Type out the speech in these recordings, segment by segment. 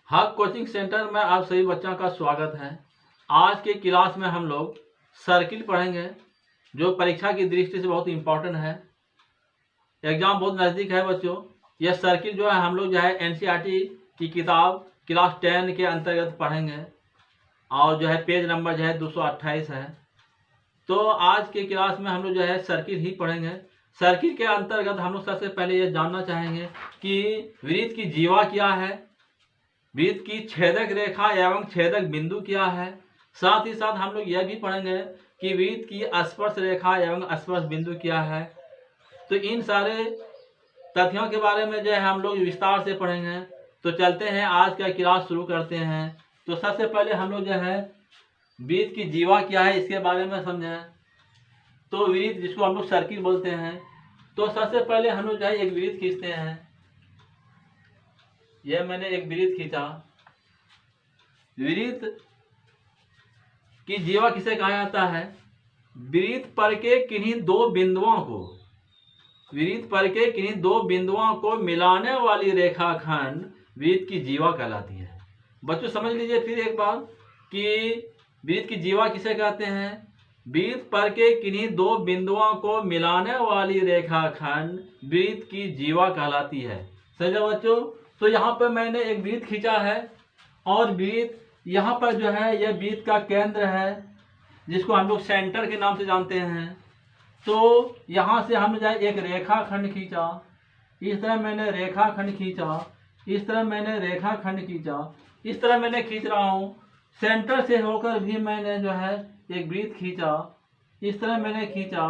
हक coaching centre में आप सभी बच्चों का स्वागत है। आज के क्लास में हम लोग सर्किल पढ़ेंगे, जो परीक्षा की दृष्टि से बहुत इम्पोर्टेंट है। एग्जाम बहुत नज़दीक है बच्चों। यह सर्किल जो है हम लोग जो है एनसीईआरटी की किताब क्लास 10 के अंतर्गत पढ़ेंगे और जो है पेज नंबर जो है 228 है। तो आज के क्लास में हम लोग जो है सर्किल ही पढ़ेंगे। सर्किल के अंतर्गत हम लोग सबसे पहले ये जानना चाहेंगे कि वृत्त की जीवा क्या है, वृत्त की छेदक रेखा एवं छेदक बिंदु क्या है। साथ ही साथ हम लोग यह भी पढ़ेंगे कि वृत्त की स्पर्श रेखा एवं स्पर्श बिंदु क्या है। तो इन सारे तथ्यों के बारे में जो है हम लोग विस्तार से पढ़ेंगे। तो चलते हैं, आज का क्लास शुरू करते हैं। तो सबसे पहले हम लोग जो है वृत्त की जीवा क्या है इसके बारे में समझें। तो वृत्त जिसको हम लोग सर्किल बोलते हैं, तो सबसे पहले हम लोग जो है एक वृत्त खींचते हैं। यह मैंने एक वृत्त खींचा। वृत्त की जीवा किसे कहा जाता है? वृत्त पर के किन्हीं दो बिंदुओं को, वृत्त पर के किन्हीं दो बिंदुओं को मिलाने वाली रेखाखंड वृत्त की जीवा कहलाती है। बच्चों समझ लीजिए फिर एक बार कि वृत्त की जीवा किसे कहते हैं। वृत्त पर के किन्हीं दो बिंदुओं को मिलाने वाली रेखाखंड वृत्त की जीवा कहलाती है। समझे बच्चों? तो यहाँ पर मैंने एक वृत्त खींचा है और वृत्त यहाँ पर जो है यह वृत्त का केंद्र है, जिसको हम लोग सेंटर के नाम से जानते हैं। तो यहाँ से हम जो है एक रेखाखंड खींचा, इस तरह मैंने रेखाखंड खींचा, इस तरह मैंने रेखाखंड खींचा, इस तरह मैंने खींच रहा हूँ। सेंटर से होकर भी मैंने जो है एक वृत्त खींचा, इस तरह मैंने खींचा।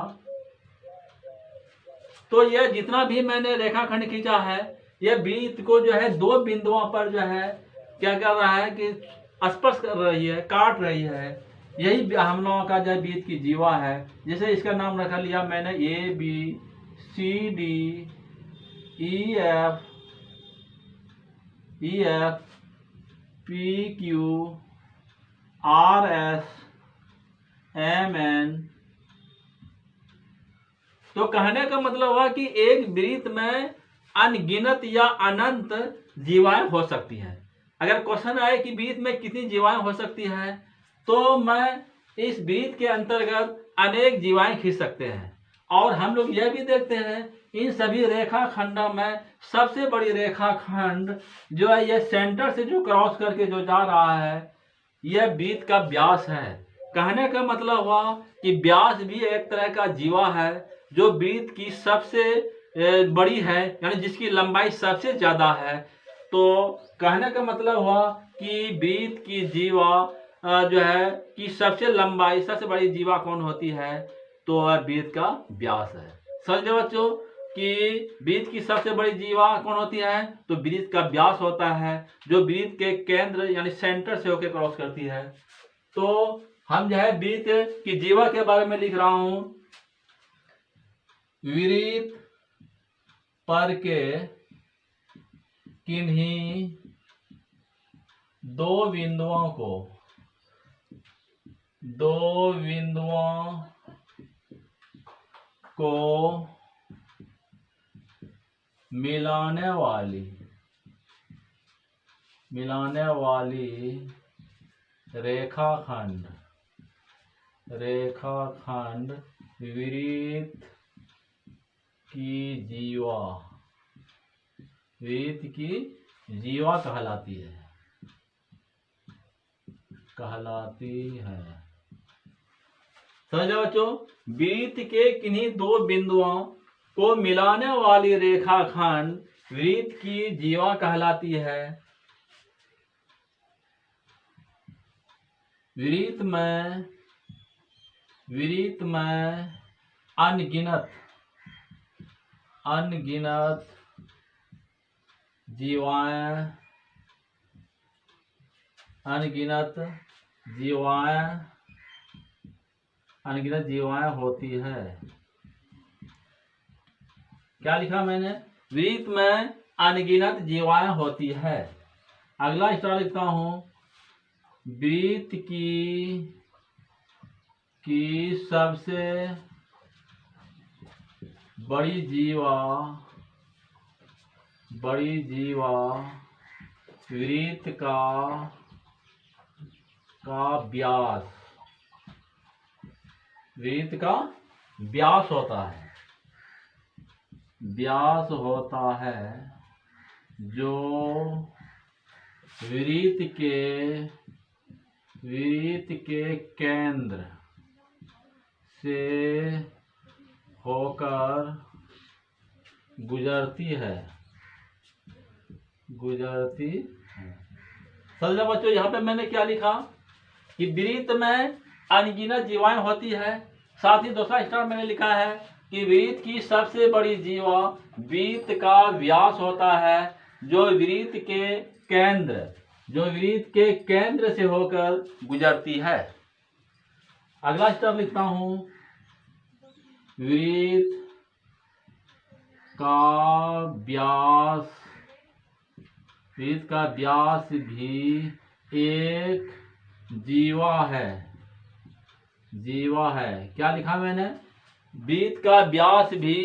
तो यह जितना भी मैंने रेखाखंड खींचा है, यह वृत्त को जो है दो बिंदुओं पर जो है क्या कर रहा है कि स्पर्श कर रही है, काट रही है। यही हम लोगों का जो वृत्त की जीवा है। जैसे इसका नाम रखा लिया मैंने A B C D E F P Q R S M N. तो कहने का मतलब हुआ कि एक वृत्त में अनगिनत या अनंत जीवाएं हो सकती हैं। अगर क्वेश्चन आए कि वृत्त में कितनी जीवाएं हो सकती हैं, तो मैं इस वृत्त के अंतर्गत अनेक जीवाएं खींच सकते हैं। और हम लोग यह भी देखते हैं इन सभी रेखाखंडों में सबसे बड़ी रेखाखंड जो है यह सेंटर से जो क्रॉस करके जो जा रहा है, यह वृत्त का व्यास है। कहने का मतलब हुआ कि व्यास भी एक तरह का जीवा है, जो वृत्त की सबसे बड़ी है, यानी जिसकी लंबाई सबसे ज्यादा है। तो कहने का मतलब हुआ कि वृत्त की जीवा जो है कि सबसे लंबाई, सबसे बड़ी जीवा कौन होती है? तो वृत्त का व्यास है। समझे बच्चों कि वृत्त की सबसे बड़ी जीवा कौन होती है? तो वृत्त का व्यास होता है, जो वृत्त के केंद्र यानी सेंटर से होकर क्रॉस करती है। तो हम जो है वृत्त की जीवा के बारे में लिख रहा हूं। वृत्त पर के किन्हीं दो बिंदुओं को मिलाने वाली रेखाखंड वृत्त की जीवा कहलाती है। समझे बच्चों? वृत्त के किन्हीं दो बिंदुओं को मिलाने वाली रेखाखंड वृत्त की जीवा कहलाती है। वृत्त में अनगिनत जीवाएं होती है। क्या लिखा मैंने? वृत्त में अनगिनत जीवाएं होती है। अगला स्टार लिखता हूं, वृत्त की सबसे बड़ी जीवा वृत्त का व्यास, वृत्त का व्यास होता है, व्यास होता है जो वृत्त के केंद्र से होकर गुजरती है। समझो बच्चों, यहाँ पे मैंने क्या लिखा कि वृत्त में अनगिनत जीवाएं होती है। साथ ही दूसरा स्टार मैंने लिखा है कि वृत्त की सबसे बड़ी जीवा वृत्त का व्यास होता है जो वृत्त के केंद्र से होकर गुजरती है। अगला स्टार लिखता हूं, वृत्त का व्यास भी एक जीवा है। क्या लिखा मैंने? वृत्त का व्यास भी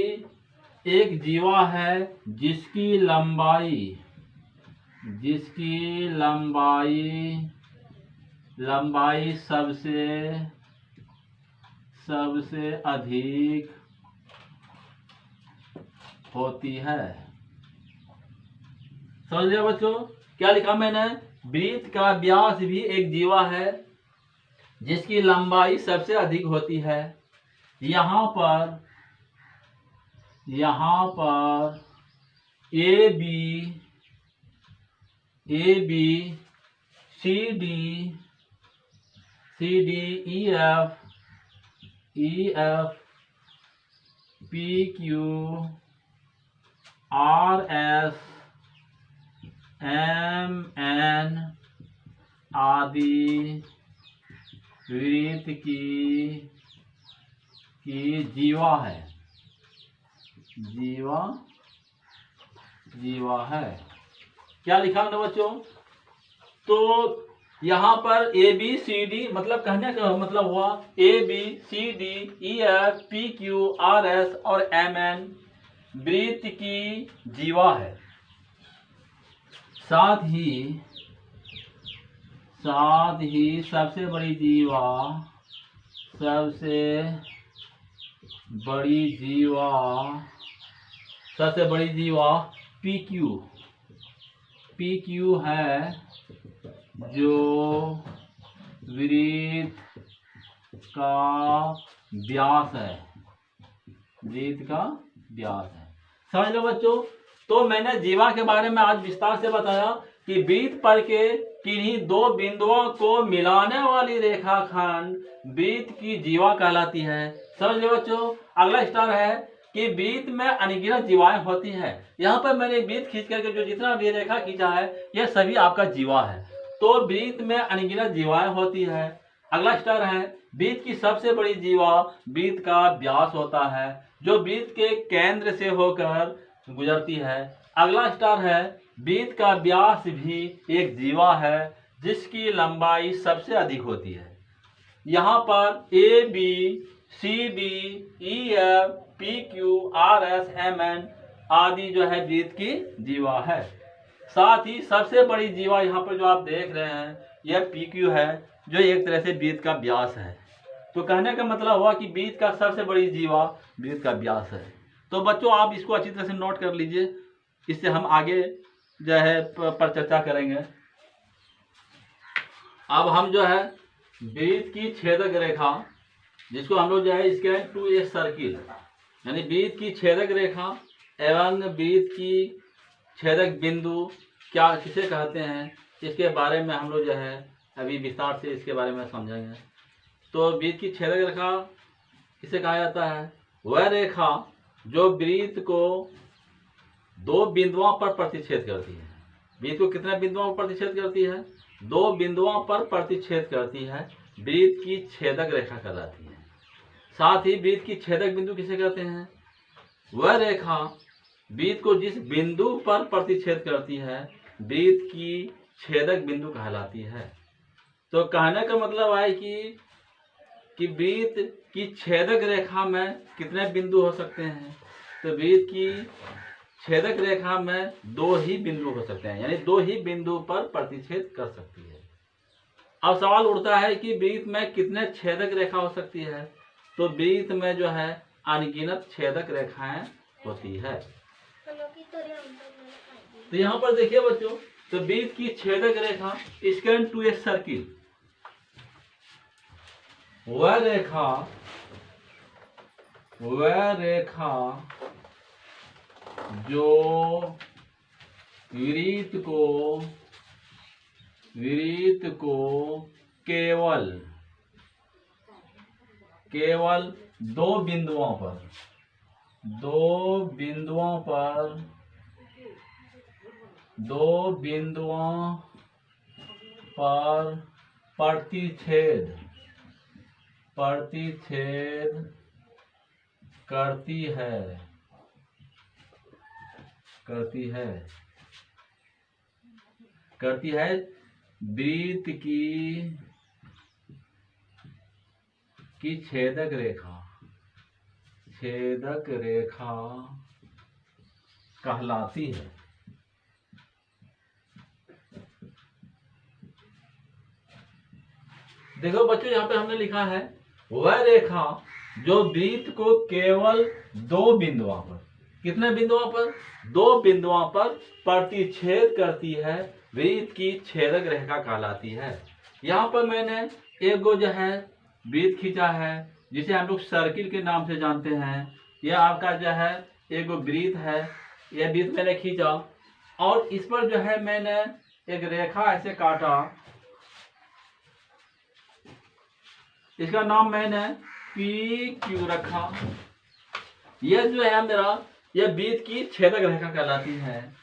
एक जीवा है जिसकी लंबाई सबसे अधिक होती है। समझ लिया बच्चों? क्या लिखा मैंने? वृत्त का व्यास भी एक जीवा है जिसकी लंबाई सबसे अधिक होती है। यहाँ पर A B C D E F P Q R S M N आदि वृत्त की जीवा है। क्या लिखा हमने बच्चों? तो यहाँ पर ए बी सी डी मतलब कहने का मतलब हुआ A B C D E F P Q R S और एम एन वृत्त की जीवा है। साथ ही सबसे बड़ी जीवा पी क्यू है जो वृत्त का व्यास है। समझ लो बच्चों, तो मैंने जीवा के बारे में आज विस्तार से बताया कि वृत्त पर के किन्हीं दो बिंदुओं को मिलाने वाली रेखाखंड वृत्त की जीवा कहलाती है। समझ लो बच्चों, अगला स्टार है कि वृत्त में अनगिनत जीवाएं होती हैं। यहाँ पर मैंने वृत्त खींच करके जो जितना भी रेखा खींचा है यह सभी आपका जीवा है। तो वृत्त में अनगिनत जीवाएं होती है। अगला स्टार है वृत्त की सबसे बड़ी जीवा वृत्त का व्यास होता है जो वृत्त के केंद्र से होकर गुजरती है। अगला स्टार है वृत्त का व्यास भी एक जीवा है जिसकी लंबाई सबसे अधिक होती है। यहाँ पर A B C D E F P Q R S M N आदि जो है वृत्त की जीवा है। साथ ही सबसे बड़ी जीवा यहाँ पर जो आप देख रहे हैं यह पी क्यू है जो एक तरह से वृत्त का व्यास है। तो कहने का मतलब हुआ कि वृत्त का सबसे बड़ी जीवा वृत्त का व्यास है। तो बच्चों आप इसको अच्छी तरह से नोट कर लीजिए, इससे हम आगे जो है पर चर्चा करेंगे। अब हम जो है वृत्त की छेदक रेखा जिसको हम लोग जो है इसके टू ए सर्किल यानी वृत्त की छेदक रेखा एवं वृत्त की छेदक बिंदु क्या किसे कहते हैं इसके बारे में हम लोग जो है अभी विस्तार से इसके बारे में समझेंगे। तो वृत्त की छेदक रेखा किसे कहा जाता है? वह रेखा जो वृत्त को दो बिंदुओं पर प्रतिच्छेद करती है। वृत्त को कितने बिंदुओं पर प्रतिच्छेद करती है? दो बिंदुओं पर प्रतिच्छेद करती है। वृत्त की छेदक रेखा कहलाती है। साथ ही वृत्त की छेदक बिंदु किसे कहते हैं? वह रेखा वृत्त को जिस बिंदु पर प्रतिच्छेद करती है वृत्त की छेदक बिंदु कहलाती है। तो कहने का मतलब है कि वृत्त की छेदक रेखा में कितने बिंदु हो सकते हैं? तो वृत्त की छेदक रेखा में दो ही बिंदु हो सकते हैं, यानी दो ही बिंदु पर प्रतिच्छेद कर सकती है। अब सवाल उठता है कि वृत्त में कितने छेदक रेखा हो सकती है। तो वृत्त में जो है अनगिनत छेदक रेखाएं होती है। तो यहाँ पर देखिए बच्चों, तो वृत्त की छेदक रेखा स्कैन टू ए सर्किल, वह रेखा जो वृत्त को केवल दो बिंदुओं पर प्रतिच्छेद करती है वृत्त की छेदक रेखा कहलाती है। देखो बच्चों, यहाँ पे हमने लिखा है वह रेखा जो वृत्त को केवल दो बिंदुओं पर, कितने बिंदुओं पर? दो बिंदुओं पर प्रतिच्छेद करती है, वृत्त की छेदक रेखा कहलाती है। यहाँ पर मैंने एक गो जो है वृत्त खींचा है, जिसे हम लोग सर्किल के नाम से जानते हैं। यह आपका जो है एक गो वृत्त है, यह वृत्त मैंने खींचा और इस पर जो है मैंने एक रेखा ऐसे काटा, इसका नाम मैंने PQ रखा। यह जो है मेरा, यह वृत्त की छेदक रेखा कहलाती है।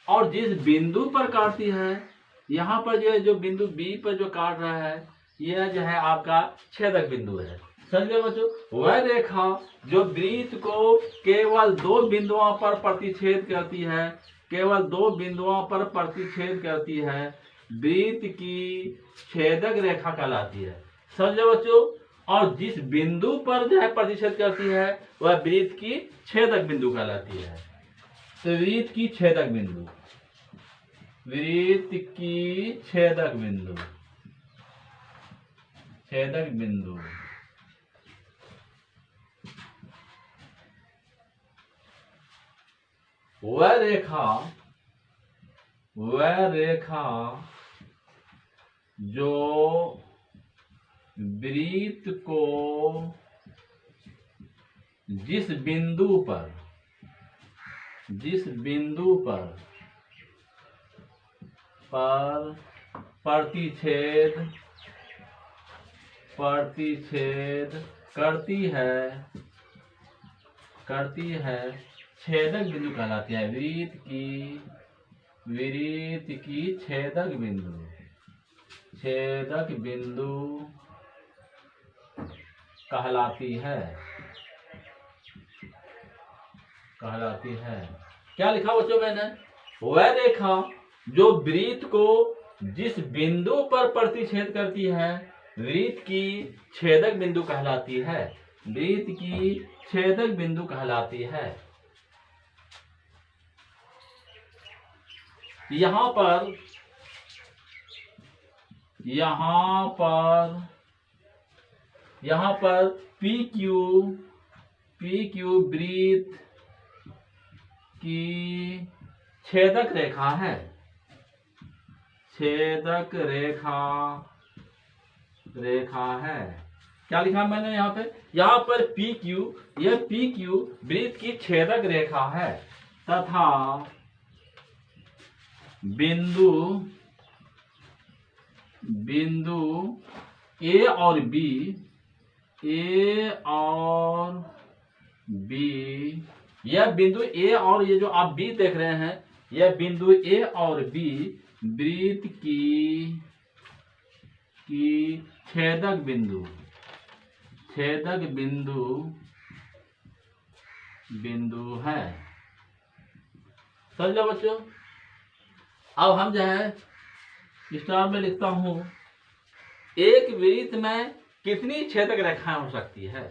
और जिस बिंदु पर काटती है, यहाँ पर जो बिंदु B पर जो काट रहा है, यह जो है आपका छेदक बिंदु है। समझे बच्चों? वह रेखा जो वृत्त को केवल दो बिंदुओं पर प्रतिच्छेद करती है, केवल दो बिंदुओं पर प्रतिच्छेद करती है, वृत्त की छेदक रेखा कहलाती है। समझे बच्चों? और जिस बिंदु पर जो है प्रतिच्छेद करती है, वह वृत्त की छेदक बिंदु कहलाती है। तो वृत्त की छेदक बिंदु, छेदक बिंदु वह रेखा जो वृत्त को जिस बिंदु पर प्रतिच्छेद करती है, छेदक बिंदु कहलाती है। वृत्त की छेदक बिंदु कहलाती है। क्या लिखा बच्चों मैंने? वह रेखा जो वृत्त को जिस बिंदु पर प्रतिच्छेद करती है, वृत्त की छेदक बिंदु कहलाती है। वृत्त की छेदक बिंदु कहलाती है। यहाँ पर PQ वृत्त की छेदक रेखा है। क्या लिखा मैंने यहाँ पे? यहाँ पर PQ, यह PQ वृत्त की छेदक रेखा है तथा बिंदु A और B, यह बिंदु A और ये जो आप B देख रहे हैं, यह बिंदु A और B वृत्त की छेदक बिंदु है। समझ लो बच्चों? अब हम जो है स्टार में लिखता हूं, एक वृत्त में कितनी छेदक रेखाएं हो सकती है।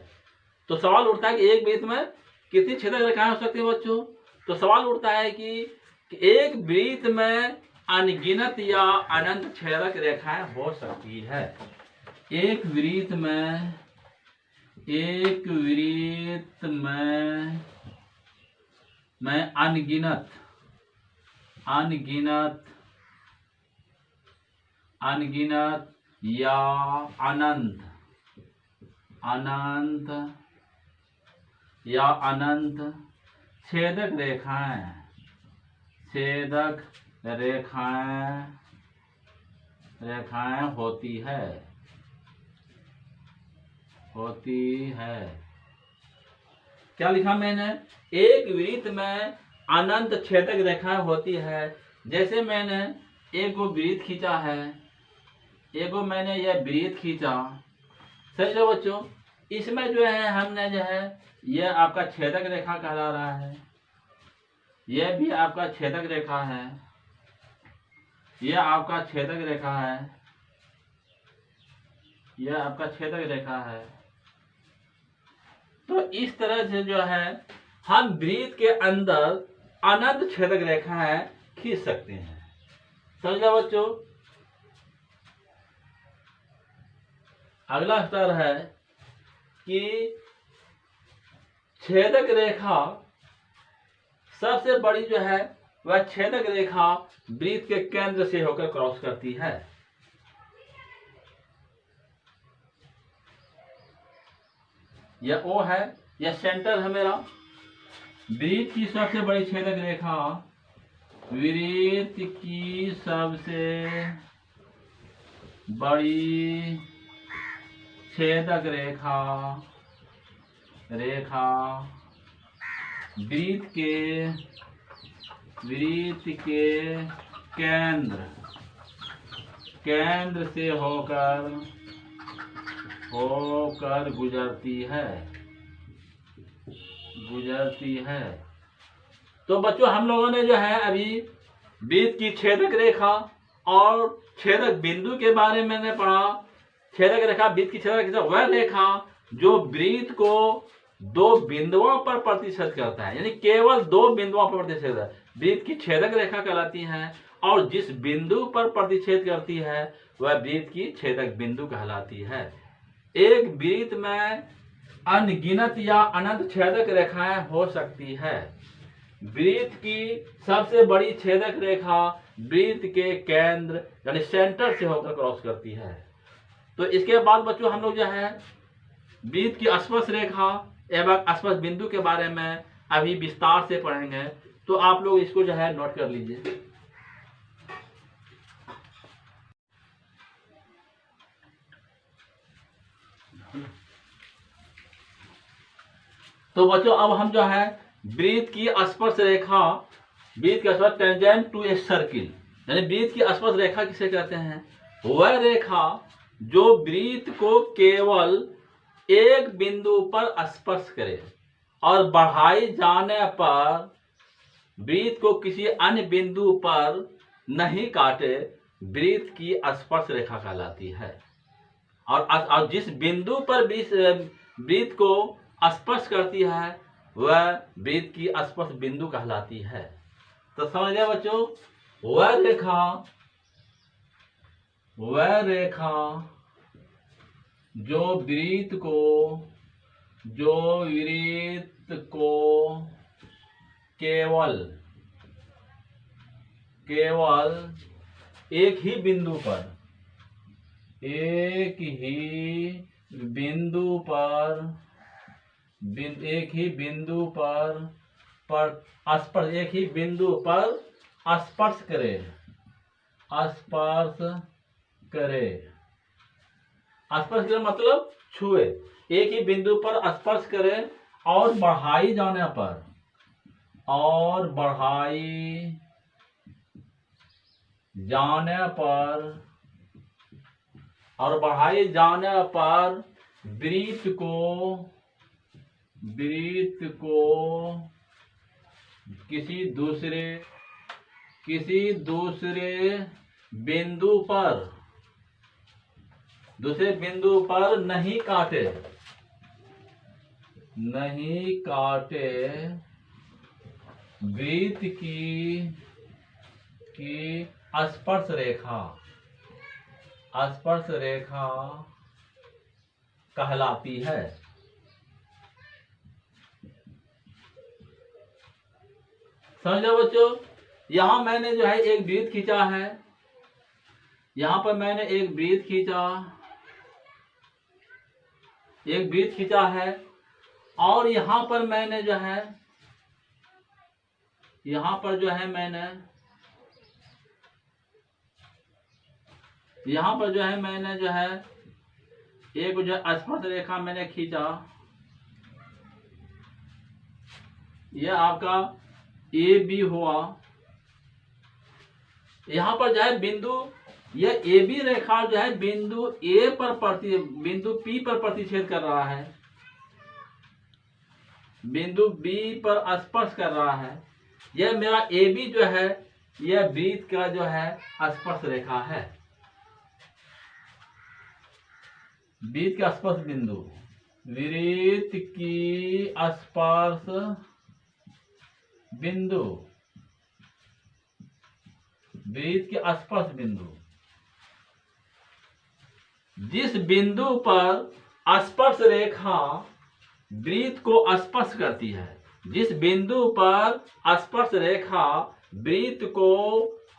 तो सवाल उठता है कि एक वृत्त में कितनी छेदक रेखाएं हो सकती है बच्चों? तो सवाल उठता है कि एक वृत्त में अनगिनत या अनंत छेदक रेखाएं हो सकती है। एक वृत्त में अनगिनत या अनंत छेदक रेखाएं होती है। क्या लिखा मैंने? एक वृत्त में अनंत छेदक रेखाएं होती है। जैसे मैंने एक वो वृत्त खींचा है, मैंने यह वृत्त खींचा, सही है बच्चों। इसमें जो है हमने जो है यह आपका छेदक रेखा कहला रहा है, यह भी आपका छेदक रेखा है, यह आपका छेदक रेखा है, यह आपका छेदक रेखा है। तो इस तरह से जो है हम वृत्त के अंदर अनंत छेदक रेखाएं खींच सकते हैं। समझा बच्चों? अगला स्तर है कि छेदक रेखा, सबसे बड़ी जो है वह छेदक रेखा वृत्त के केंद्र से होकर क्रॉस करती है। यह O है, यह सेंटर है मेरा। वृत्त की सबसे बड़ी छेदक रेखा, वृत्त की सबसे बड़ी छेदक रेखा वृत्त के केंद्र से होकर गुजरती है। तो बच्चों हम लोगों ने जो है अभी वृत्त की छेदक रेखा और छेदक बिंदु के बारे में पढ़ा। छेदक रेखा, वृत्त की छेदक रेखा वह रेखा जो वृत्त को दो बिंदुओं पर प्रतिच्छेद करता है, यानी केवल दो बिंदुओं पर प्रतिच्छेद है, वृत्त की छेदक रेखा कहलाती है। और जिस बिंदु पर प्रतिच्छेद करती है वह वृत्त की छेदक बिंदु कहलाती है। एक वृत्त में अनगिनत या अनंत छेदक रेखाएं हो सकती है। वृत्त की सबसे बड़ी छेदक रेखा वृत्त के केंद्र यानी सेंटर से होकर क्रॉस करती है। तो इसके बाद बच्चों हम लोग जो है वृत्त की स्पर्श रेखा एवं स्पर्श बिंदु के बारे में अभी विस्तार से पढ़ेंगे। तो आप लोग इसको जो है नोट कर लीजिए। तो बच्चों अब हम जो है वृत्त की स्पर्श रेखा, वृत्त की स्पर्श टेंजेंट टू ए सर्किल, यानी वृत्त की स्पर्श रेखा किसे कहते हैं? वह रेखा जो वृत्त को केवल एक बिंदु पर स्पर्श करे और बढ़ाई जाने पर वृत्त को किसी अन्य बिंदु पर नहीं काटे, वृत्त की स्पर्श रेखा कहलाती है। और जिस बिंदु पर वृत्त को स्पर्श करती है वह वृत्त की स्पर्श बिंदु कहलाती है। तो समझ गए बच्चों? वह रेखा जो वृत्त को केवल एक ही बिंदु पर स्पर्श करे। स्पर्श करे मतलब छुए, एक ही बिंदु पर स्पर्श करे और बढ़ाई जाने पर वृत्त को किसी दूसरे बिंदु पर नहीं काटे वृत्त की स्पर्श रेखा कहलाती है। समझो बच्चों, यहां मैंने जो है एक वृत्त खींचा है, यहां पर मैंने एक वृत्त खींचा है, और यहां पर मैंने जो है एक जो स्पर्श रेखा मैंने खींचा। यह आपका ए बी हुआ। यहां पर जो है बिंदु, यह ए बी रेखा जो है बिंदु बिंदु पी पर प्रतिच्छेद कर रहा है, बिंदु बी पर स्पर्श कर रहा है। यह मेरा ए बी जो है यह वृत्त का जो है स्पर्श रेखा है, वृत्त का स्पर्श बिंदु, वृत्त की स्पर्श बिंदु, वृत्त के स्पर्श बिंदु। जिस बिंदु पर स्पर्श रेखा वृत्त को स्पर्श करती है, जिस बिंदु पर स्पर्श रेखा वृत्त को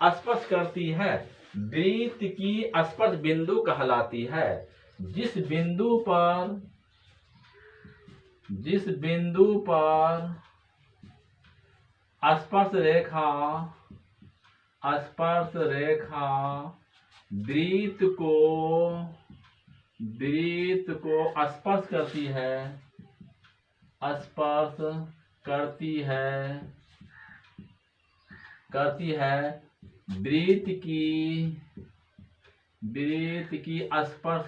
स्पर्श करती है, वृत्त की स्पर्श बिंदु कहलाती है। जिस बिंदु पर स्पर्श रेखा वृत्त को स्पर्श करती है, वृत्त की स्पर्श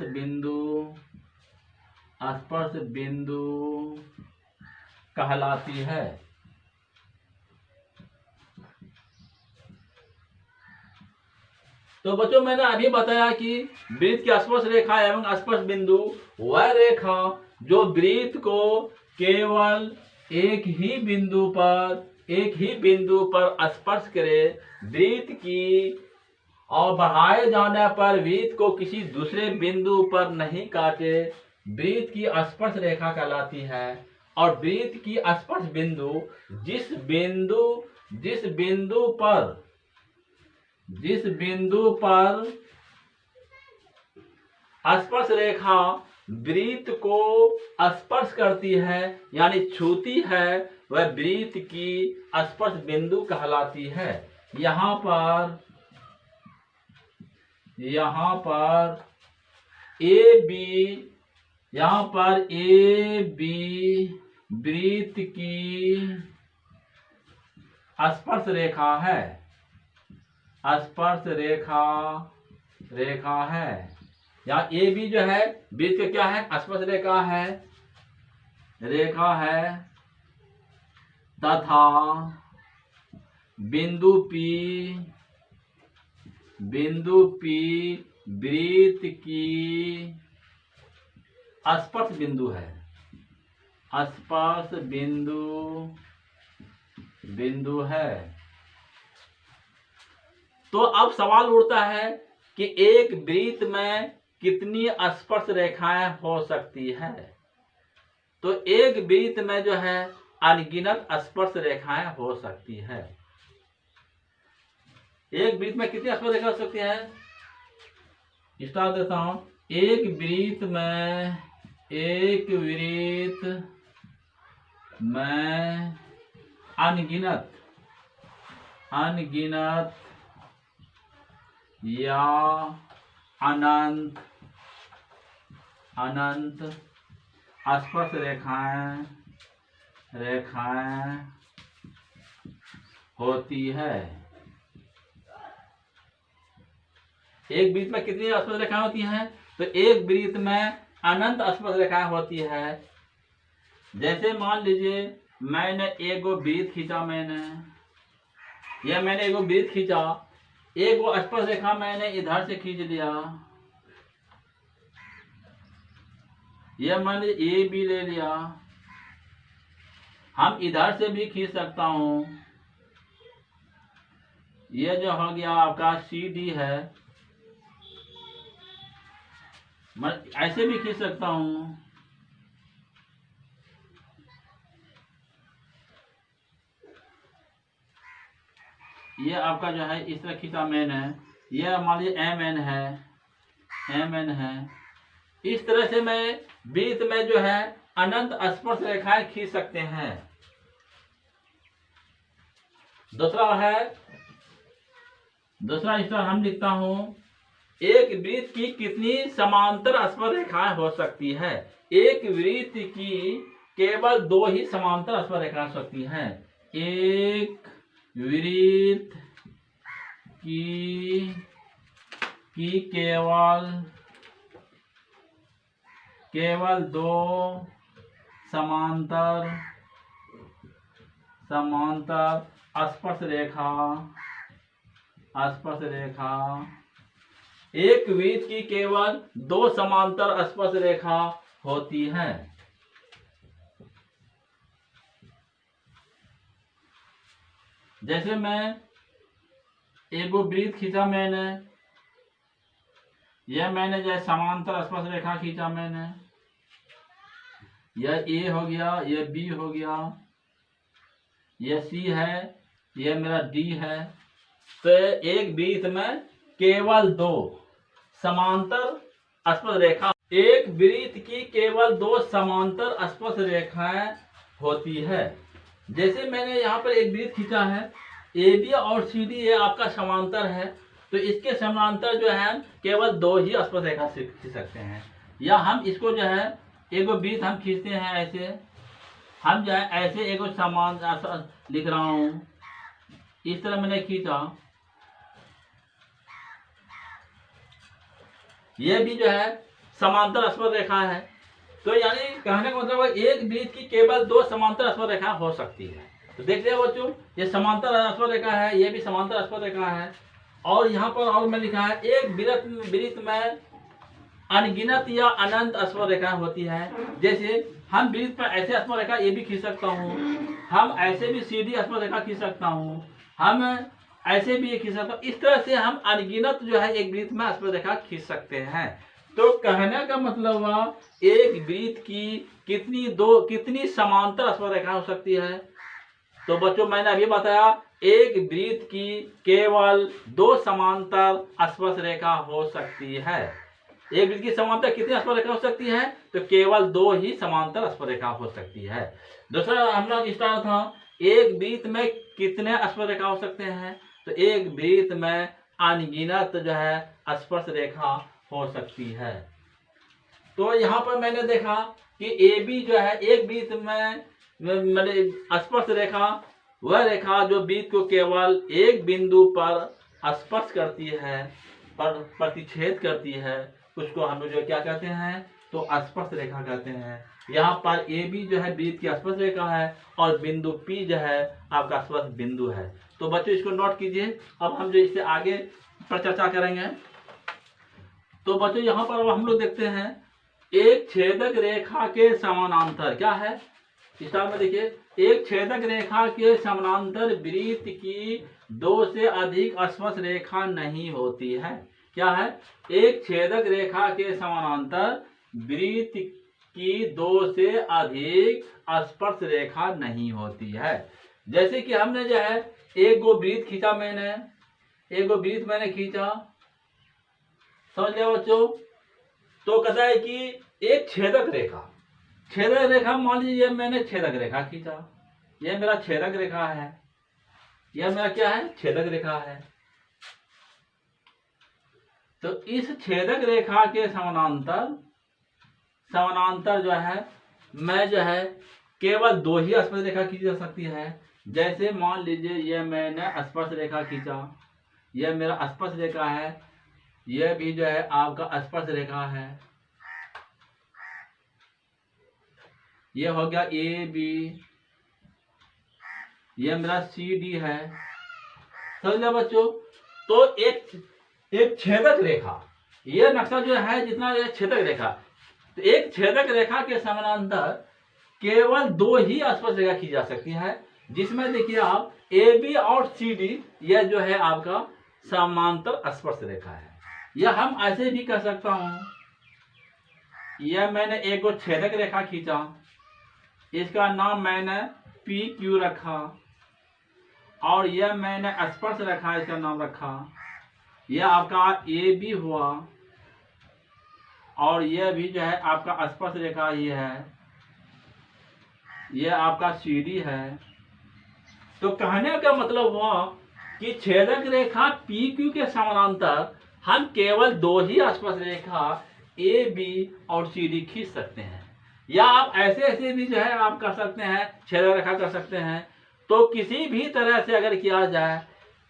बिंदु कहलाती है। तो बच्चों, मैंने अभी बताया कि वृत्त की स्पर्श रेखा एवं स्पर्श बिंदु वह रेखा जो वृत्त को केवल एक ही बिंदु पर स्पर्श करे, वृत्त की और बढ़ाए जाने पर वृत्त को किसी दूसरे बिंदु पर नहीं काटे, वृत्त की स्पर्श रेखा कहलाती है। और वृत्त की स्पर्श बिंदु जिस बिंदु पर स्पर्श रेखा वृत्त को स्पर्श करती है यानी छूती है, वह वृत्त की स्पर्श बिंदु कहलाती है। यहाँ पर ए बी वृत्त की स्पर्श रेखा है, यहाँ ए बी जो है वृत्त का क्या है, स्पर्श रेखा है तथा बिंदु पी वृत्त की स्पर्श बिंदु है, स्पर्श बिंदु है। तो अब सवाल उठता है कि एक वृत्त में कितनी स्पर्श रेखाएं हो सकती है। तो एक वृत्त में जो है अनगिनत स्पर्श रेखाएं हो सकती है। एक वृत्त में कितनी स्पर्श रेखा हो सकती है, स्टार्ट देता हूं। एक वृत्त में अनगिनत या अनंत स्पर्श रेखाएं होती है। एक वृत्त में कितनी स्पर्श रेखाएं होती हैं? तो एक वृत्त में अनंत स्पर्श रेखाएं होती है। जैसे मान लीजिए मैंने एगो वृत्त खींचा, मैंने एगो वृत्त खींचा, एक वो स्पर्श रेखा मैंने इधर से खींच लिया, यह मान लीजिए ए बी ले लिया। हम इधर से भी खींच सकता हूं, ये जो हो गया आपका CD है, मैं ऐसे भी खींच सकता हूँ। ये आपका जो है इस तरह खींचा मैंने, ये मान लीजिए MN है। इस तरह से मैं वृत्त में जो है अनंत स्पर्श रेखाएं खींच सकते हैं। दूसरा हिस्सा हम लिखता हूं, एक वृत्त की कितनी समांतर स्पर्श रेखाएं हो सकती है। एक वृत्त की केवल 2 ही समांतर स्पर्श रेखाएं हो सकती हैं। एक वृत्त की केवल 2 समांतर स्पर्श रेखा, एक वृत्त की केवल 2 समांतर स्पर्श रेखा होती है। जैसे मैं एक वृत्त खींचा मैंने, यह मैंने जो समांतर स्पर्श रेखा खींचा मैंने, यह A हो गया, यह B हो गया, यह C है, यह मेरा D है। तो एक वृत्त में केवल 2 समांतर स्पर्श रेखा, एक वृत्त की केवल 2 समांतर स्पर्श रेखाएं होती है। जैसे मैंने यहाँ पर एक वृत्त खींचा है, AB और CD ये आपका समांतर है, तो इसके समांतर जो है केवल 2 ही स्पर्श रेखा से खींच सकते हैं। या हम इसको जो है एक वृत्त हम खींचते हैं, ऐसे हम जो है ऐसे एक समान लिख रहा हूं, इस तरह मैंने खींचा, ये भी जो है समांतर स्पर्श रेखा है। तो यानी कहने का मतलब एक वृत्त की केवल 2 समांतर स्पर्श रेखा हो सकती है। तो देख लिया बच्चों, ये समांतर स्पर्श रेखा है, ये भी समांतर स्पर्श रेखा है। और यहाँ पर और मैं लिखा है, एक वृत्त में अनगिनत या अनंत स्पर्श रेखाएं होती है। जैसे हम वृत्त पर ऐसे स्पर्श रेखा ये भी खींच सकता हूँ, हम ऐसे भी CD स्पर्श रेखा खींच सकता हूँ, हम ऐसे भी ये खींच सकता हूँ। इस तरह से हम अनगिनत जो है एक वृत्त में स्पर्श रेखा खींच सकते हैं। तो कहने का मतलब हुआ, एक वृत्त की कितनी समांतर स्पर्श रेखा हो सकती है। तो बच्चों मैंने अभी बताया, एक वृत्त की केवल 2 समांतर स्पर्श रेखा हो सकती है। एक वृत्त की समांतर कितनी स्पर्श रेखा हो सकती है, तो केवल 2 ही समांतर स्पर्श रेखा हो सकती है। दूसरा हम लोग स्टार्ट था, एक वृत्त में कितने स्पर्श रेखा हो सकते हैं, तो एक वृत्त में अनगिनत जो है स्पर्श रेखा हो सकती है। तो यहाँ पर मैंने देखा कि AB जो है एक वृत्त में स्पर्श रेखा, वह रेखा जो वृत्त को केवल एक बिंदु पर स्पर्श करती है, प्रतिच्छेद करती है, उसको हम लोग जो क्या कहते हैं, तो स्पर्श रेखा कहते हैं। यहाँ पर AB जो है वृत्त की स्पर्श रेखा है और बिंदु P जो है आपका स्पर्श बिंदु है। तो बच्चों इसको नोट कीजिए, अब हम जो इससे आगे पर चर्चा करेंगे। तो बच्चों यहाँ पर हम लोग देखते हैं, एक छेदक रेखा के समानांतर क्या है, स्टार में देखिए, एक छेदक रेखा के समानांतर वृत्त की 2 से अधिक स्पर्श रेखा नहीं होती है। क्या है, एक छेदक रेखा के समानांतर वृत्त की 2 से अधिक स्पर्श रेखा नहीं होती है। जैसे कि हमने जो है एक वृत्त खींचा, मैंने एक वृत्त मैंने खींचा, समझ लिया बच्चों। तो कहता है कि एक छेदक रेखा मान लीजिए मैंने छेदक रेखा खींचा, यह मेरा छेदक रेखा है, यह मेरा क्या है, छेदक रेखा है। तो इस छेदक रेखा के समानांतर जो है मैं जो है केवल 2 ही स्पर्श रेखा खींची जा सकती है। जैसे मान लीजिए यह मैंने स्पर्श रेखा खींचा, यह मेरा स्पर्श रेखा है, यह भी जो है आपका स्पर्श रेखा है, यह हो गया AB, यह मेरा CD है। समझ लिया बच्चों। तो एक छेदक रेखा, यह नक्शा जो है जितना यह छेदक रेखा, तो एक छेदक रेखा के समानांतर केवल 2 ही स्पर्श रेखा खींची जा सकती है। जिसमें देखिए आप ए बी और सी डी यह जो है आपका समांतर स्पर्श रेखा है। यह हम ऐसे भी कर सकता हूं, यह मैंने एक और छेदक रेखा खींचा, इसका नाम मैंने पी क्यू रखा, और यह मैंने स्पर्श रेखा इसका नाम रखा, यह आपका ए बी हुआ, और यह भी जो है आपका स्पर्श रेखा ये है, यह आपका सी डी है। तो कहने का मतलब हुआ कि छेदक रेखा पी क्यू के समानांतर हम केवल दो ही स्पर्श रेखा ए बी और सी डी खींच सकते हैं, या आप ऐसे ऐसे भी जो है आप कर सकते हैं, छेदक रेखा कर सकते हैं। तो किसी भी तरह से अगर किया जाए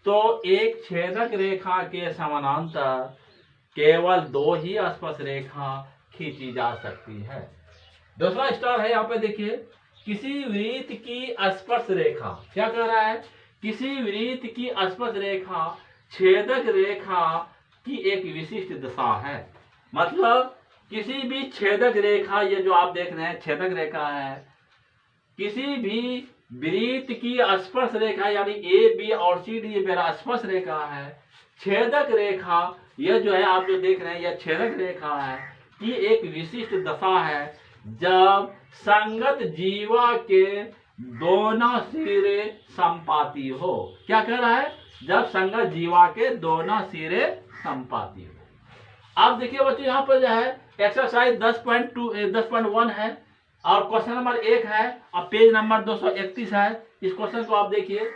तो एक छेदक रेखा के समानांतर केवल दो ही स्पर्श रेखा खींची जा सकती है। दूसरा स्टार है यहाँ पे देखिए, किसी वृत्त की स्पर्श रेखा, क्या कह रहा है, किसी वृत्त की स्पर्श रेखा छेदक रेखा की एक विशिष्ट दिशा है। मतलब किसी भी छेदक रेखा, ये जो आप देख रहे हैं छेदक रेखा है, किसी भी वृत्त की स्पर्श रेखा यानी ए बी और सी डी ये मेरा स्पर्श रेखा है। छेदक रेखा यह जो है आप जो देख रहे हैं यह छेदक रेखा है कि एक विशिष्ट दशा है जब संगत जीवा के दोनों सिरे संपाती हो। क्या कह रहा है, जब संगत जीवा के दोनों सिरे संपाती हो। आप देखिए बच्चों यहाँ पर जो है एक्सरसाइज 10.1 है और क्वेश्चन नंबर 1 है और पेज नंबर 231 है। इस क्वेश्चन को आप देखिए,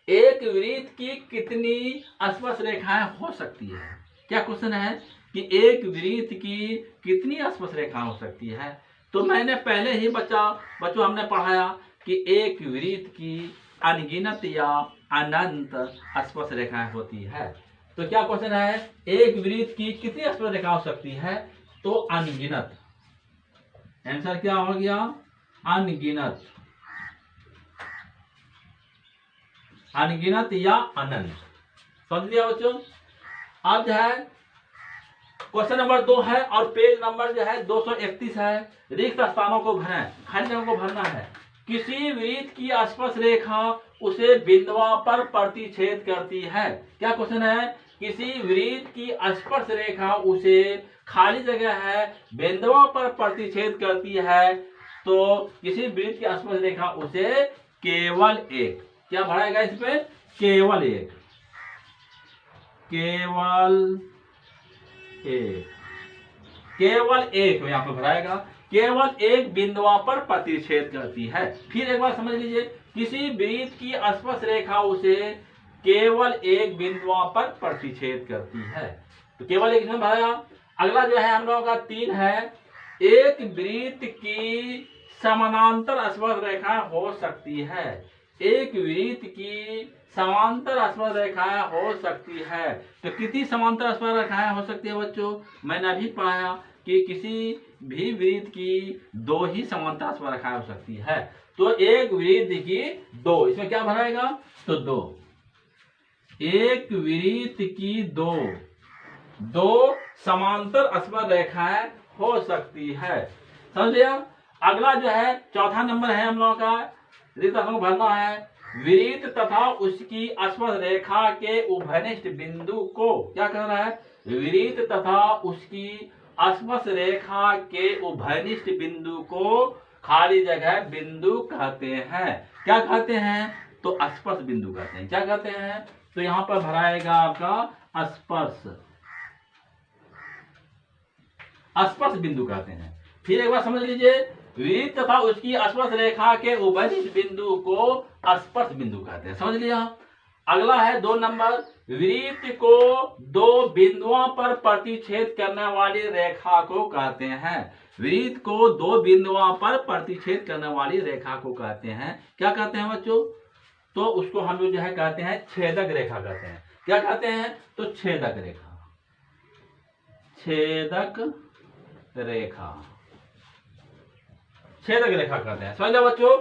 एक वृत्त की कितनी स्पर्श रेखाएं हो सकती है। क्या क्वेश्चन है कि एक वृत्त की कितनी स्पर्श रेखा हो सकती है। तो मैंने पहले ही बच्चों हमने पढ़ाया कि एक वृत्त की अनगिनत या अनंत स्पर्श रेखाएं होती है। तो क्या क्वेश्चन है, एक वृत्त की कितनी स्पर्श रेखा हो सकती है, तो अनगिनत। आंसर क्या हो गया, अनगिनत, अनगिनत या अनंत। समझ लिया बच्चों। अब जो है क्वेश्चन नंबर 2 है और पेज नंबर जो है 231 है। रिक्त स्थानों को भरें, खाली जगह को भरना है। किसी वृत्त की स्पर्श रेखा उसे बिंदुओं पर प्रतिच्छेद करती है। क्या क्वेश्चन है, किसी वृत्त की स्पर्श रेखा उसे, खाली जगह है, बिंदुओं पर प्रतिच्छेद करती है। तो किसी वृत्त की स्पर्श रेखा उसे केवल एक, क्या भराएगा इस पे, केवल एक, केवल एक, केवल एक यहाँ पर भराएगा, केवल एक बिंदुओं पर प्रतिच्छेद करती है। फिर एक बार समझ लीजिए, किसी वृत्त की स्पर्श रेखा उसे केवल एक बिंदुओं पर प्रतिच्छेद करती है। तो केवल एक इसमें भराया। अगला जो है हम लोगों का 3 है, एक वृत्त की समानांतर स्पर्श रेखा हो सकती है। एक वृत्त की समांतर स्पर्श रेखाएं हो सकती है। तो कितनी समांतर स्पर्श रेखाएं हो सकती है बच्चों, मैंने अभी पढ़ाया कि किसी भी वृत्त की दो ही समांतर स्पर्श रेखाएं हो सकती है। तो एक वृत्त की दो, इसमें क्या भराएगा, तो दो, एक वृत्त की दो समांतर स्पर्श रेखाएं हो सकती है। समझ लिया। अगला जो है चौथा नंबर है हम लोगों का, रिक्त स्थान को भरना है। वृत्त तथा उसकी स्पर्श रेखा के उभयनिष्ठ बिंदु को, क्या कह रहा है, वृत्त तथा उसकी स्पर्श रेखा के उभयनिष्ठ बिंदु को खाली जगह बिंदु कहते हैं। क्या कहते हैं, तो स्पर्श बिंदु कहते हैं। क्या कहते हैं, तो यहां पर भराएगा आपका स्पर्श बिंदु कहते हैं। फिर एक बार समझ लीजिए, वृत्त तथा उसकी स्पर्श रेखा के उभयनिष्ठ बिंदु को स्पर्श बिंदु कहते हैं। समझ लिया। अगला है 2 नंबर, वृत्त को दो बिंदुओं पर प्रतिच्छेद करने वाली रेखा को कहते हैं। वृत्त को दो बिंदुओं पर प्रतिच्छेद करने वाली रेखा को कहते हैं। क्या कहते हैं बच्चों, तो उसको हम लोग जो है कहते हैं छेदक रेखा कहते हैं। क्या कहते हैं, तो छेदक रेखा, छेदक रेखा, छेदक रेखा कहते हैं। समझ लो बच्चों,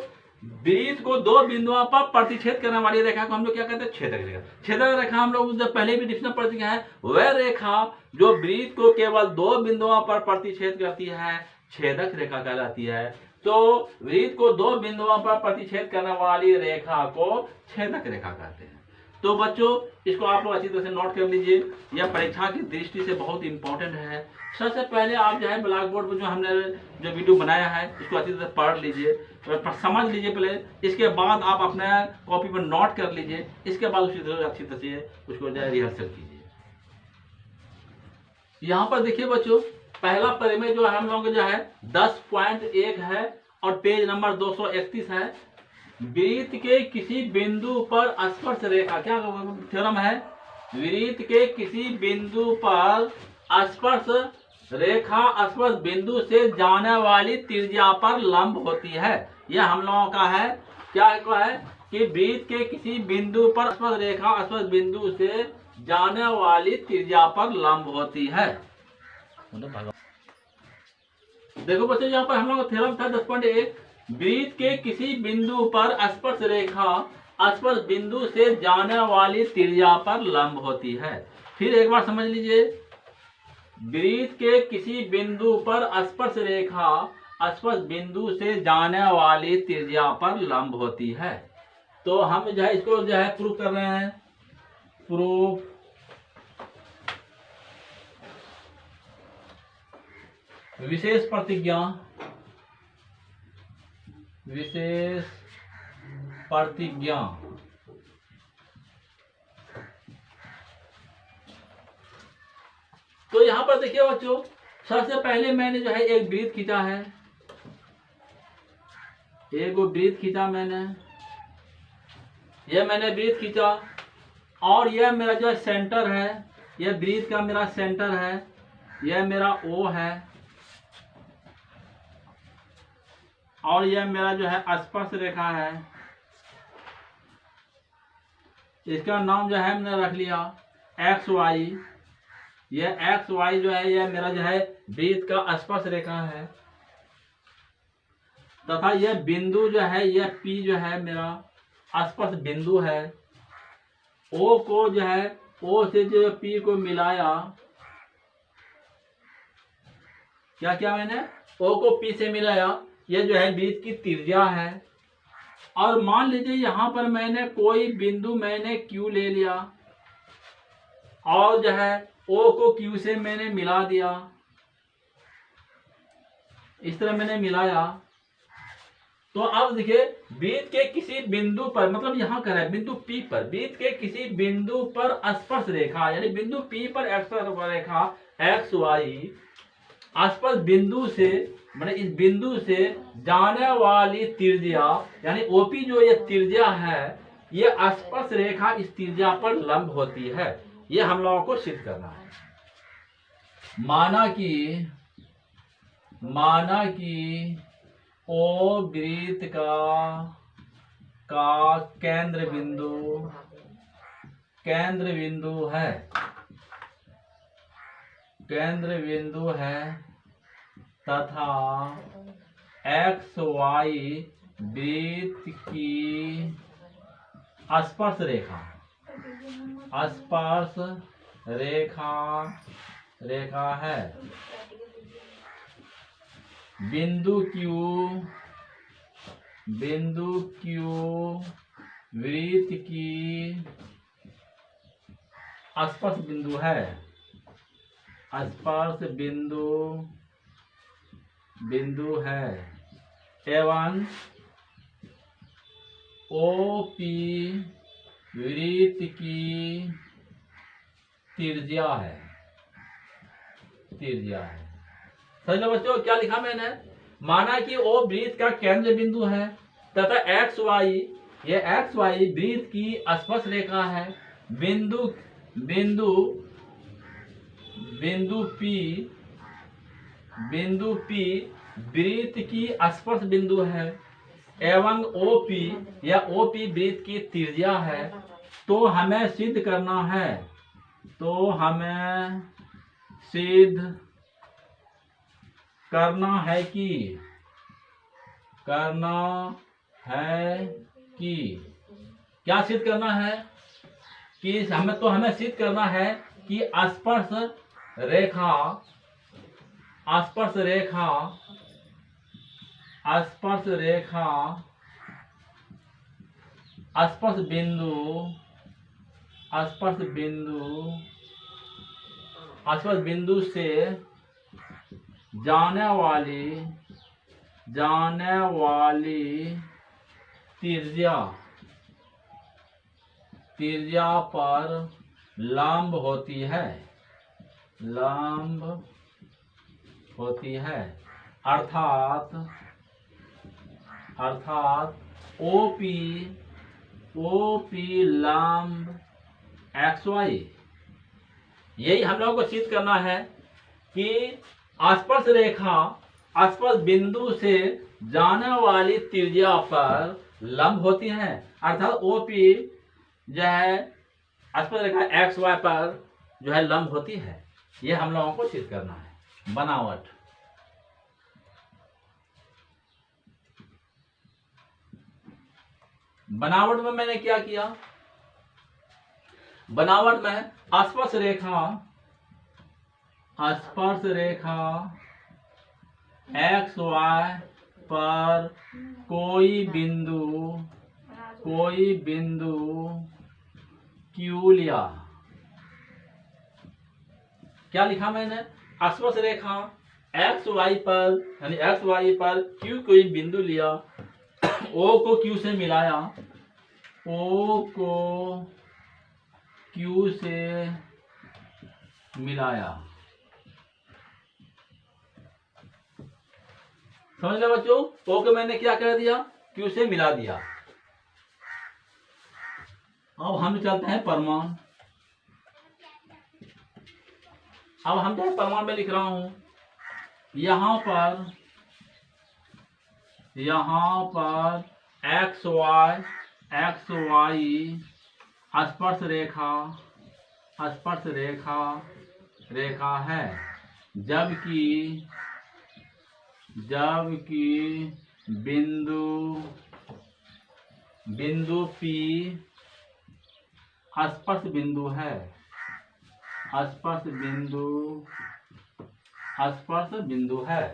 वृत्त को दो बिंदुओं पर प्रतिच्छेद करने वाली रेखा को हम लोग क्या कहते हैं, छेदक रेखा। छेदक रेखा हम लोग पहले भी डिफिनेशन पढ़ चुके हैं, वह रेखा जो वृत्त को केवल दो बिंदुओं पर प्रतिच्छेद करती है छेदक रेखा कहलाती है। तो वृत्त को दो बिंदुओं पर प्रतिच्छेद करने वाली रेखा को छेदक रेखा कहते हैं। तो बच्चों इसको आप लोग अच्छी तरह से नोट कर लीजिए, यह परीक्षा की दृष्टि से बहुत इंपॉर्टेंट है। सबसे पहले आप जो है ब्लैक बोर्ड पर जो हमने जो वीडियो बनाया है इसको अच्छी तरह से पढ़ लीजिए, समझ लीजिए पहले, इसके बाद आप अपने कॉपी पर नोट कर लीजिए, इसके बाद उसी तरह अच्छी तरह से उसको जो है रिहर्सल कीजिए। यहाँ पर देखिए बच्चों, पहला परिमेय जो है हम लोग जो है 10.1 है और पेज नंबर 231 है। वृत्त के किसी बिंदु पर स्पर्श रेखा, क्या थ्योरम है, वृत्त के किसी बिंदु पर स्पर्श रेखा स्पर्श बिंदु से जाने वाली त्रिज्या पर लंब होती है। यह हम लोगों का है, क्या है कि वृत्त के किसी बिंदु पर स्पर्श रेखा स्पर्श बिंदु से जाने वाली त्रिज्या पर लंब होती है। देखो बच्चों यहाँ पर हम लोग थ्योरम था 10.1, वृत्त के किसी बिंदु पर स्पर्श रेखा स्पर्श बिंदु से जाने वाली त्रिज्या पर लंब होती है। फिर एक बार समझ लीजिए, वृत्त के किसी बिंदु पर स्पर्श रेखा स्पर्श बिंदु से जाने वाली त्रिज्या पर लंब होती है। तो हम जो है इसको जो है प्रूफ कर रहे हैं, प्रूफ विशेष प्रतिज्ञा, विशेष प्रतिज्ञा। तो यहां पर देखिए बच्चों, सबसे पहले मैंने जो है एक वृत्त खींचा है, एक वृत्त खींचा मैंने, यह मैंने वृत्त खींचा और यह मेरा जो सेंटर है, यह वृत्त का मेरा सेंटर है, यह मेरा ओ है और यह मेरा जो है स्पर्श रेखा है, इसका नाम जो है हमने रख लिया एक्स वाई। यह एक्स वाई जो है यह मेरा जो है वृत्त का स्पर्श रेखा है, तथा यह बिंदु जो है यह पी जो है मेरा स्पर्श बिंदु है। ओ को जो है ओ से जो पी को मिलाया, क्या क्या मैंने ओ को पी से मिलाया, यह जो है वृत्त की त्रिज्या है। और मान लीजिए यहां पर मैंने कोई बिंदु मैंने क्यू ले लिया और जो है ओ को क्यू से मैंने मिला दिया, इस तरह मैंने मिलाया। तो अब देखिए वृत्त के किसी बिंदु पर, मतलब यहां कर है बिंदु पी पर, वृत्त के किसी बिंदु पर स्पर्श रेखा यानी बिंदु पी पर स्पर्श रेखा एक्स वाई स्पर्श बिंदु से, मतलब इस बिंदु से जाने वाली त्रिज्या यानी ओपी जो ये त्रिज्या है, ये स्पर्श रेखा इस त्रिज्या पर लंब होती है। ये हम लोगों को सिद्ध करना है। माना कि ओ वृत्त का केंद्र बिंदु है तथा एक्स वाई वृत्त की स्पर्श रेखा है। बिंदु क्यू वृत्त की स्पर्श बिंदु है, स्पर्श बिंदु है एवं ओपी वृत्त की त्रिज्या है। समझ लो बच्चों क्या लिखा मैंने, माना कि ओ वृत्त का केंद्र बिंदु है तथा एक्स वाई, ये एक्स वाई वृत्त की स्पर्श रेखा है। बिंदु पी वृत्त की स्पर्श बिंदु है एवं ओपी या ओपी वृत्त की त्रिज्या है। तो हमें सिद्ध करना कि क्या सिद्ध करना है कि हमें सिद्ध करना है कि स्पर्श स्पर्श रेखा स्पर्श बिंदु स्पर्श बिंदु से जाने वाली त्रिज्या पर लंब होती है अर्थात OP लंब XY। यही हम लोगों को सिद्ध करना है कि स्पर्श रेखा स्पर्श बिंदु से जाने वाली त्रिज्या पर लंब होती है अर्थात OP जो है स्पर्श रेखा XY पर जो है लंब होती है। यह हम लोगों को सिद्ध करना है। बनावट में मैंने क्या किया? बनावट में स्पर्श रेखा XY पर कोई बिंदु Q लिया। क्या लिखा मैंने? स्पर्श रेखा XY पर Q कोई बिंदु लिया, O को Q से मिलाया, समझ गए बच्चों? O को मैंने क्या कर दिया? Q से मिला दिया। अब हम चलते हैं परमाणु। अब हम जो परमाणु में लिख रहा हूं, यहां पर XY स्पर्श रेखा है, जबकि बिंदु P स्पर्श बिंदु है।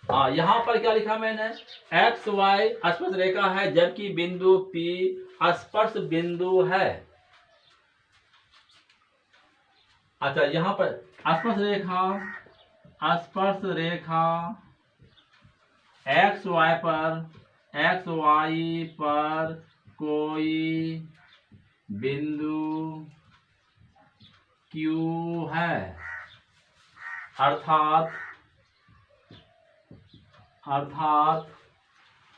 हाँ, यहां पर क्या लिखा मैंने? XY स्पर्श रेखा है जबकि बिंदु P स्पर्श बिंदु है। अच्छा, यहां पर स्पर्श रेखा XY पर कोई बिंदु Q है अर्थात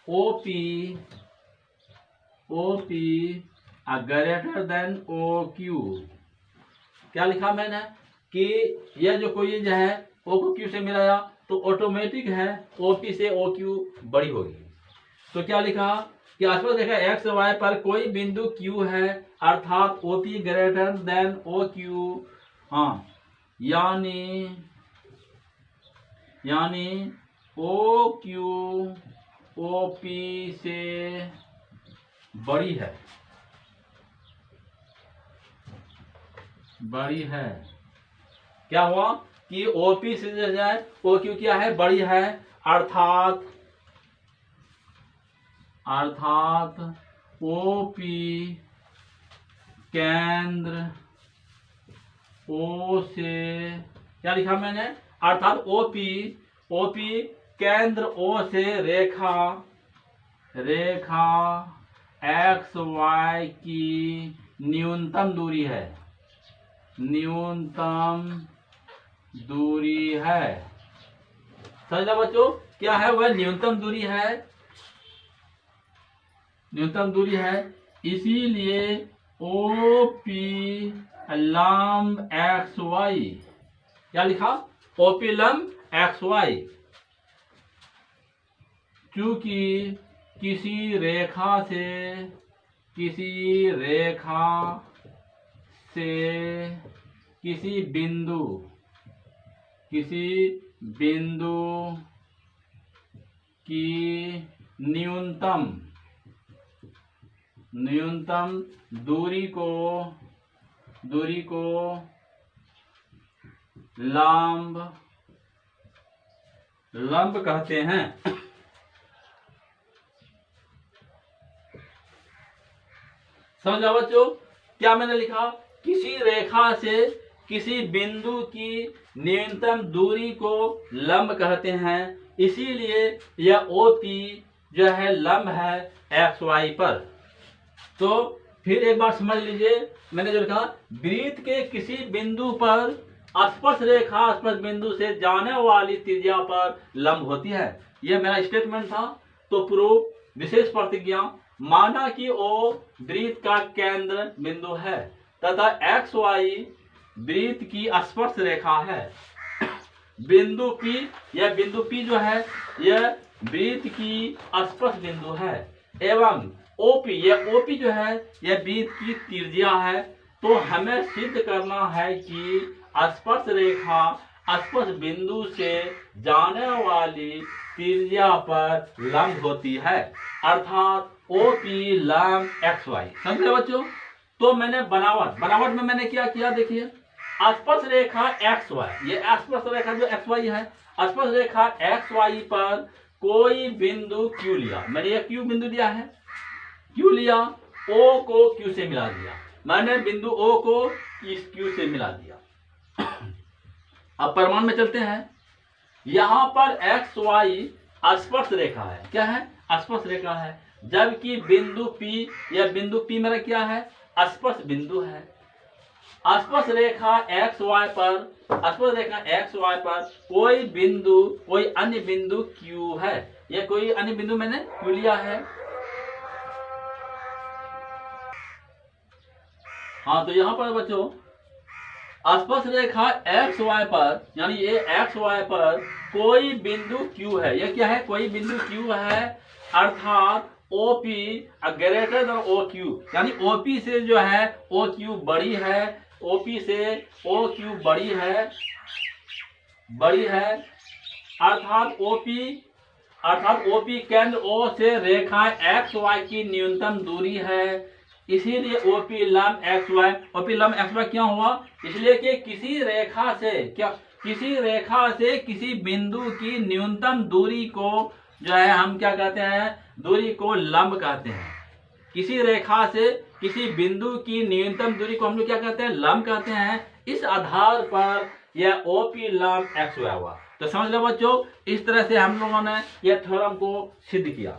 OP ग्रेटर देन OQ। क्या लिखा मैंने? कि यह जो कोई जो है O को Q से मिलाया तो ऑटोमेटिक है OP से OQ बड़ी होगी। तो क्या लिखा कि स्पर्श रेखा XY पर कोई बिंदु Q है अर्थात OP ग्रेटर देन OQ। हाँ, यानी OQ OP से बड़ी है। क्या हुआ कि OP से जो है OQ क्या है? बड़ी है अर्थात OP केंद्र O से, क्या लिखा मैंने? अर्थात OP केंद्र O से रेखा XY की न्यूनतम दूरी है। समझना बच्चों? क्या है वह? न्यूनतम दूरी है। इसीलिए OP लंब XY। क्या लिखा? OP लंब XY, चूंकि किसी रेखा से किसी बिंदु की न्यूनतम दूरी को लंब लंब कहते हैं। समझा बच्चों, क्या मैंने लिखा? किसी रेखा से किसी बिंदु की न्यूनतम दूरी को लंब कहते हैं, इसीलिए यह OP जो है लंब है XY पर। तो फिर एक बार समझ लीजिए, मैंने जो लिखा, वृत्त के किसी बिंदु पर स्पर्श रेखा स्पर्श बिंदु से जाने वाली त्रिज्या पर लंब होती है। यह मेरा स्टेटमेंट था। तो प्रूफ विशेष प्रतिज्ञा, माना कि O वृत्त का केंद्र बिंदु है तथा XY वृत्त की स्पर्श रेखा है। बिंदु P, यह बिंदु P जो है यह वृत्त की स्पर्श बिंदु है, एवं OP, यह OP जो है यह वृत्त की त्रिज्या है। तो हमें सिद्ध करना है कि स्पर्श रेखा स्पर्श बिंदु से जाने वाली त्रिज्या पर लंब होती है, अर्थात OP लंब XY। समझे बच्चों? तो मैंने बनावट में मैंने क्या किया, देखिए, स्पर्श रेखा XY, ये स्पर्श रेखा जो XY है, स्पर्श रेखा XY पर कोई बिंदु Q लिया। मैंने ये Q बिंदु लिया है, Q लिया, O को Q से मिला दिया। मैंने बिंदु O को इस Q से मिला दिया। अब प्रमाण में चलते हैं। यहाँ पर XY स्पर्श रेखा है। क्या है? स्पर्श रेखा है। जबकि बिंदु P, यह बिंदु P मेरा क्या है? स्पर्श बिंदु है। स्पर्श रेखा XY पर कोई बिंदु, कोई अन्य बिंदु Q है। यह कोई अन्य बिंदु मैंने Q लिया है। हाँ, तो यहाँ पर बच्चों स्पर्श रेखा XY पर, यानी ये XY पर कोई बिंदु Q है। ये क्या है? कोई बिंदु Q है, अर्थात OP ग्रेटर देन OQ, यानी OP से जो है OQ बड़ी है, OP से OQ बड़ी है, अर्थात OP केंद्र O से रेखा XY की न्यूनतम दूरी है, इसीलिए OP लंब XY। OP लंब XY क्यों हुआ? इसलिए कि किसी रेखा से किसी बिंदु की न्यूनतम दूरी को जो है हम क्या कहते हैं? दूरी को लंब कहते हैं। किसी रेखा से किसी बिंदु की न्यूनतम दूरी को हम लोग क्या कहते हैं? लंब कहते हैं। इस आधार पर यह OP लंब XY हुआ। तो समझ लो बच्चों, इस तरह से हम लोगों ने यह थ्योरम को सिद्ध किया।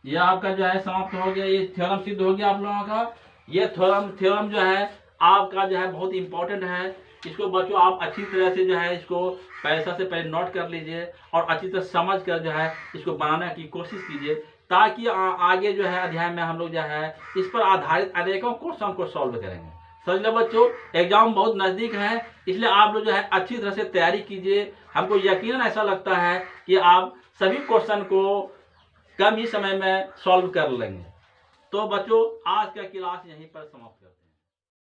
यह आपका जो है समाप्त हो गया, ये थ्योरम सिद्ध हो गया आप लोगों का। ये थ्योरम जो है आपका जो है बहुत इंपॉर्टेंट है। इसको बच्चों आप अच्छी तरह से जो है इसको पैसा से पहले नोट कर लीजिए और अच्छी तरह समझ कर जो है इसको बनाने की कोशिश कीजिए, ताकि आगे जो है अध्याय में हम लोग जो है इस पर आधारित अनेकों क्वेश्चन को सॉल्व करेंगे। समझ लो बच्चों, एग्जाम बहुत नजदीक है, इसलिए आप लोग जो है अच्छी तरह से तैयारी कीजिए। हमको यकीनन ऐसा लगता है कि आप सभी क्वेश्चन को कम ही समय में सॉल्व कर लेंगे। तो बच्चों, आज का क्लास यहीं पर समाप्त करते हैं।